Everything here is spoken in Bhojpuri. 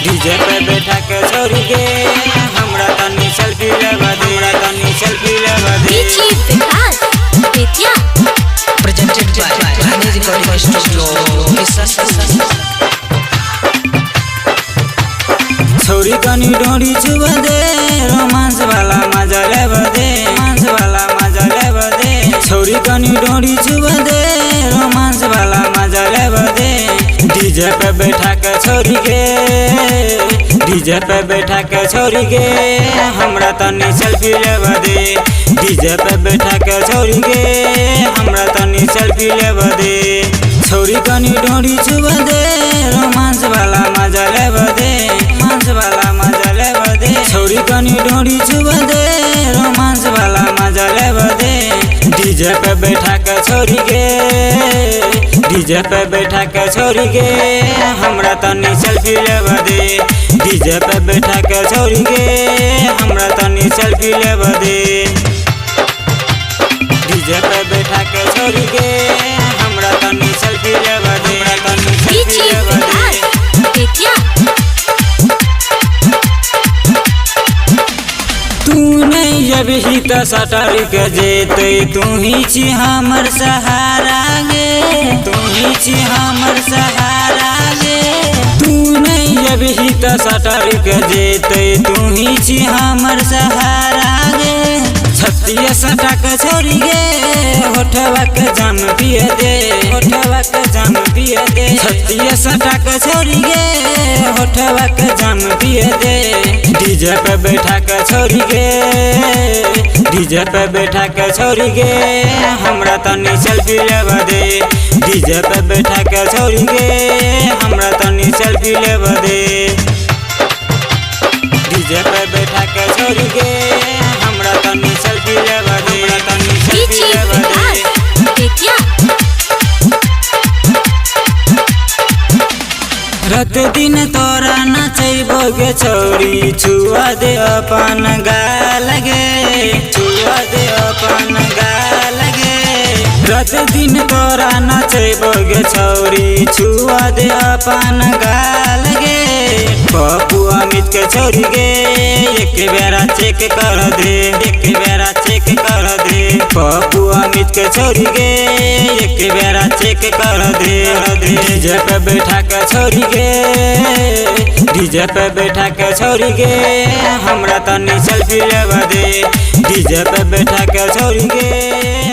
डीजे पे बैठा के छोड़ी गे हमरा तनी सेल्फी लेवा दे, हमरा तनी सेल्फी लेवा दे। Presented by Rani Recording Studio, छोरी तनी डोरी छुआ दे, रोमांस वाला मजा लेवा दे, रोमांस वाला मजा लेवा दे। छोरी तनी डोरी छुआ दे, रोमांस वाला मजा लेवा दे। डीजे पे बैठा के छोरी गे, डीजे पे बैठा के छोरी गे हमरा तनी सेल्फी लेवा दे। डीजे पे बैठा के छोरी गे हमरा तनी सेल्फी लेवा दे। छोरी तनी डोरी छुआ दे, रोमांस वाला मजा लेवा दे, रोमांस वाला मजा लेवा दे। छोरी तनी डोरी छुआ दे, रोमांस वाला मजा लेवा दे। डीजे पे बैठा के छोरी गे, डीजे पे बैठा के छोरी गे हमरा तनी सेल्फी लेवा दे। डीजे पे बैठा के छोरी गे हमरा तनी सेल्फी लेवा दे। डीजे पे बैठा के छोरी गे हमरा तनी सेल्फी लेवा दे, हमरा तनी सेल्फी लेवा दे। तू नहीं जब ही तो सटर के जेते, तू ही छी हमर सहारा गे, तू ही छी हमर सहारा गे। तू नहीं जब ही तो सटर के जेते, तू ही छी हमर सहारा गे। छत्तीस सटा के छोड़ी गे होठवा के जाम पिए दे, होठवा के जाम पिए दे। छत्तीस सटा के छोड़ी गे होठवा के जाम पिए दे। डीजे पे बैठा के छोड़ी गे, डीजे पे बैठा के छोड़ी गे हमरा तनी सेल्फी लेवा दे। डीजे पे बैठा के छोड़ी गे हमरा तनी सेल्फी लेवा दे। डीजे पे बैठा के छोड़ी गे हमरा तनी सेल्फी लेवा दे, हमरा तनी सेल्फी लेवा दे। रात दिन तोरा नचैबो गे छोरी, छुआ दे अपन गाल गे, छुआ दे अपन गाल गे। रात दिन तोरा नचैबो गे छोरी, छुआ दे अपन गाल गे। पप्पू अमित के छोरी गे एक बेरा चेक कर दे, एक बेरा चेक कर दे। पप्पू अमित के छोरी गे एक बेरा चेक कर दे। डीजे पे बैठा के छोरी गे, डीजे पे बैठा के छोरी गे हमरा तनी सेल्फी लेवा दे। डीजे पे बैठा के छोरी गे